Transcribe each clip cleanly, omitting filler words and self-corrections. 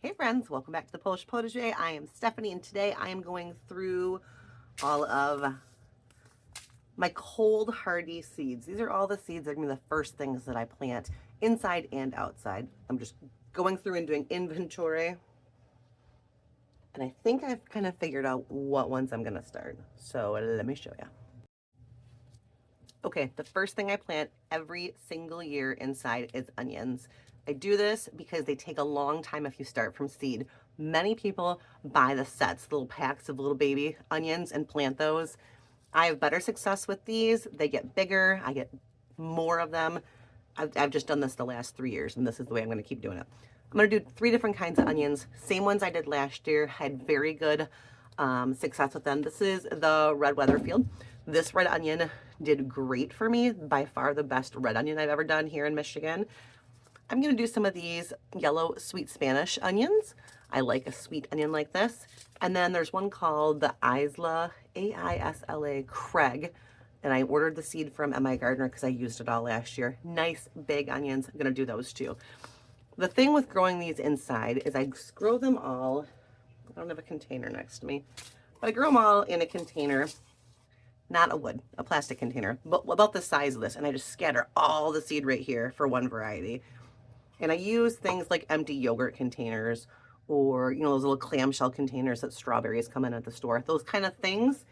Hey friends, welcome back to the Polish Potager. I am Stephanie and today I am going through all of my cold hardy seeds. These are all the seeds that are going to be the first things that I plant inside and outside. I'm just going through and doing inventory. And I think I've kind of figured out what ones I'm going to start. So let me show you. Okay, the first thing I plant every single year inside is onions. I do this because they take a long time if you start from seed. Many people buy the sets, little packs of little baby onions and plant those. I have better success with these. They get bigger, I get more of them. I've just done this the last 3 years and this is the way I'm gonna keep doing it. I'm gonna do 3 different kinds of onions, same ones I did last year, had very good success with them. This is the red Weatherfield. This red onion did great for me, by far the best red onion I've ever done here in Michigan. I'm gonna do some of these yellow sweet Spanish onions. I like a sweet onion like this. And then there's one called the Isla, A-I-S-L-A, Craig. And I ordered the seed from MI Gardener because I used it all last year. Nice big onions, I'm gonna do those too. The thing with growing these inside is I grow them all, I don't have a container next to me, but I grow them all in a container, not a wood, a plastic container, but about the size of this. And I just scatter all the seed right here for one variety. And I use things like empty yogurt containers or, those little clamshell containers that strawberries come in at the store. Those kind of things.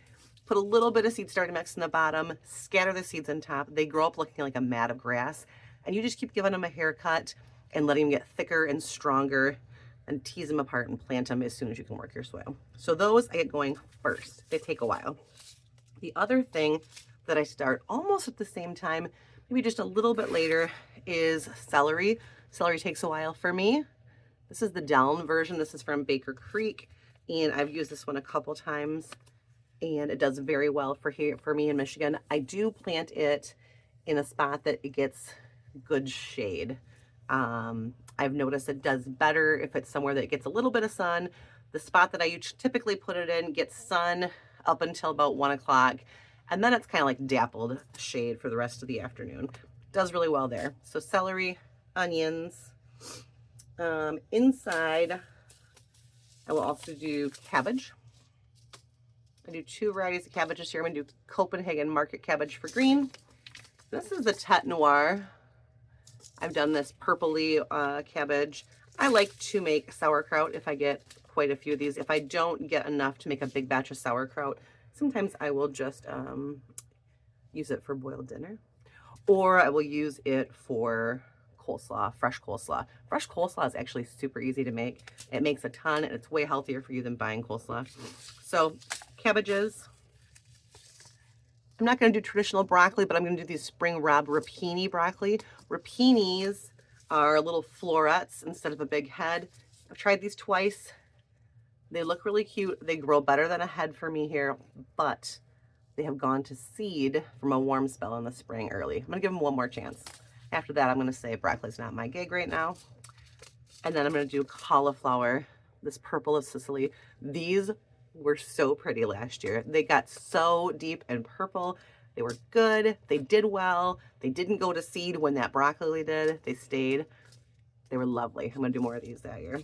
Put a little bit of seed starter mix in the bottom, scatter the seeds on top. They grow up looking like a mat of grass. And you just keep giving them a haircut and letting them get thicker and stronger and tease them apart and plant them as soon as you can work your soil. So those I get going first. They take a while. The other thing that I start almost at the same time, maybe just a little bit later, is celery. Celery takes a while for me. This is the down version. This is from Baker Creek, and I've used this one a couple times, and it does very well for me in Michigan. I do plant it in a spot that it gets good shade. I've noticed it does better if it's somewhere that gets a little bit of sun. The spot that I typically put it in gets sun up until about 1 o'clock, and then it's kind of like dappled shade for the rest of the afternoon. Does really well there. So celery, onions. Inside, I will also do cabbage. I do 2 varieties of cabbages here. I'm going to do Copenhagen market cabbage for green. This is the Tete Noir. I've done this purpley cabbage. I like to make sauerkraut if I get quite a few of these. If I don't get enough to make a big batch of sauerkraut, sometimes I will just use it for boiled dinner. Or I will use it for coleslaw, fresh coleslaw. Fresh coleslaw is actually super easy to make. It makes a ton and it's way healthier for you than buying coleslaw. So cabbages. I'm not going to do traditional broccoli, but I'm going to do these spring rob rapini broccoli. Rapinis are little florets instead of a big head. I've tried these twice. They look really cute. They grow better than a head for me here, but they have gone to seed from a warm spell in the spring early. I'm going to give them one more chance. After that, I'm going to say broccoli's not my gig right now. And then I'm going to do cauliflower, this purple of Sicily. These were so pretty last year. They got so deep and purple. They were good. They did well. They didn't go to seed when that broccoli did. They stayed. They were lovely. I'm going to do more of these that year.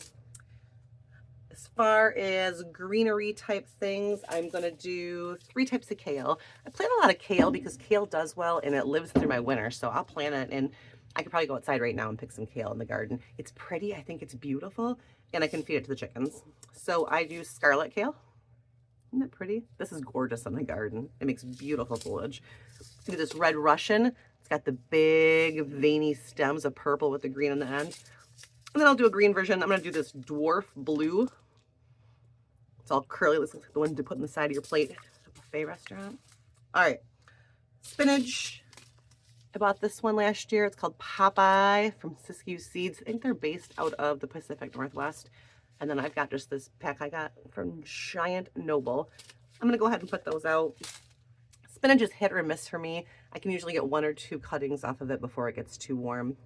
As far as greenery type things, I'm going to do 3 types of kale. I plant a lot of kale because kale does well and it lives through my winter. So I'll plant it and I could probably go outside right now and pick some kale in the garden. It's pretty. I think it's beautiful and I can feed it to the chickens. So I do scarlet kale. Isn't that pretty? This is gorgeous in the garden. It makes beautiful foliage. I do this red Russian. It's got the big veiny stems of purple with the green on the end. And then I'll do a green version. I'm going to do this dwarf blue. It's all curly. This looks like the one to put on the side of your plate at a buffet restaurant. All right. Spinach. I bought this one last year. It's called Popeye from Siskiyou Seeds. I think they're based out of the Pacific Northwest. And then I've got just this pack I got from Giant Noble. I'm going to go ahead and put those out. Spinach is hit or miss for me. I can usually get 1 or 2 cuttings off of it before it gets too warm.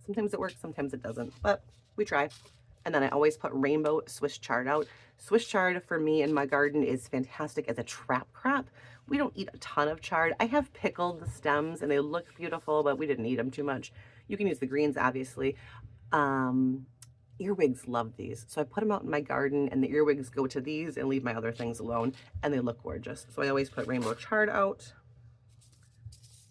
Sometimes it works, sometimes it doesn't, but we try. And then I always put rainbow Swiss chard out. Swiss chard for me in my garden is fantastic as a trap crop. We don't eat a ton of chard. I have pickled the stems and they look beautiful, but we didn't eat them too much. You can use the greens, obviously. Earwigs love these. So I put them out in my garden and the earwigs go to these and leave my other things alone, and they look gorgeous. So I always put rainbow chard out.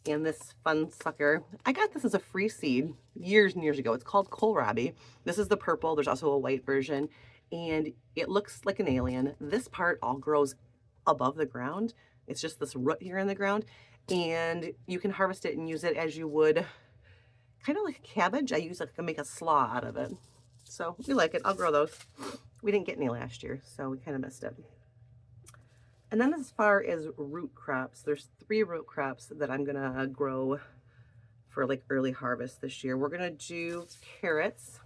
And this fun sucker, I got this as a free seed years and years ago. It's called kohlrabi. This is the purple. There's also a white version, and it looks like an alien. This part all grows above the ground. It's just this root here in the ground, and you can harvest it and use it as you would kind of like a cabbage. I use it to make a slaw out of it. So we like it. I'll grow those. We didn't get any last year, so we kind of missed it. And then as far as root crops, there's 3 root crops that I'm gonna grow for like early harvest this year. We're gonna do carrots.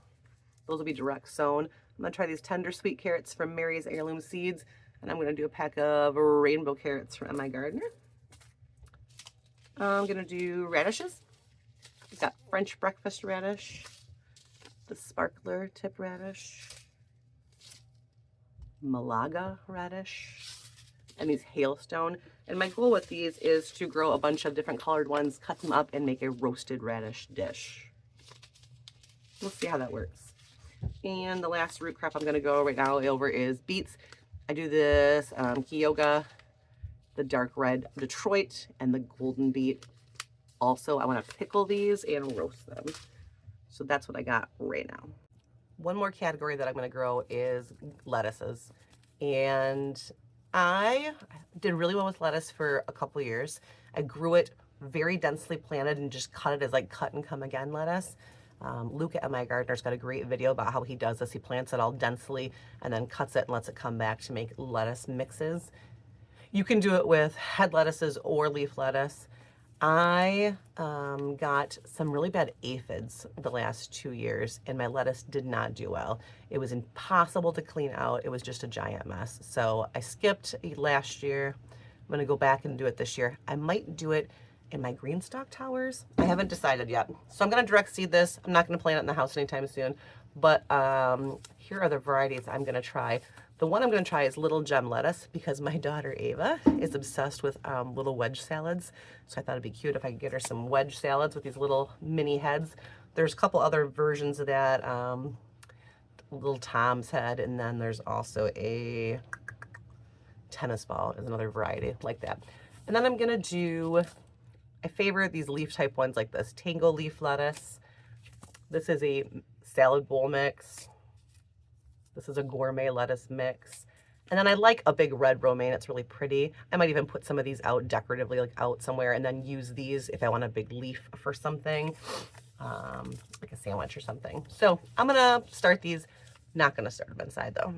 Those will be direct sown. I'm gonna try these tender sweet carrots from Mary's Heirloom Seeds, and I'm gonna do a pack of rainbow carrots from my gardener. I'm gonna do radishes. We've got French breakfast radish, the sparkler tip radish, Malaga radish, and these hailstone. And my goal with these is to grow a bunch of different colored ones, cut them up, and make a roasted radish dish. We'll see how that works. And the last root crop I'm going to go right now over is beets. I do this Kyoga, the dark red Detroit, and the golden beet. Also, I want to pickle these and roast them. So that's what I got right now. One more category that I'm going to grow is lettuces. And I did really well with lettuce for a couple years. I grew it very densely planted and just cut it as like cut and come again lettuce. Luke at My Gardener's got a great video about how he does this. He plants it all densely and then cuts it and lets it come back to make lettuce mixes. You can do it with head lettuces or leaf lettuce. I got some really bad aphids the last 2 years, and my lettuce did not do well. It was impossible to clean out. It was just a giant mess. So I skipped last year. I'm going to go back and do it this year. I might do it in my green stalk towers. I haven't decided yet. So I'm going to direct seed this. I'm not going to plant it in the house anytime soon. But here are the varieties I'm going to try. The one I'm going to try is little gem lettuce because my daughter Ava is obsessed with little wedge salads. So I thought it'd be cute if I could get her some wedge salads with these little mini heads. There's a couple other versions of that. Little Tom's head, and then there's also a tennis ball is another variety like that. And then I'm going to do, I favor these leaf type ones like this, Tango leaf lettuce. This is a salad bowl mix. This is a gourmet lettuce mix. And then I like a big red romaine. It's really pretty. I might even put some of these out decoratively, like out somewhere, and then use these if I want a big leaf for something, like a sandwich or something. So I'm gonna start these. Not gonna start them inside though.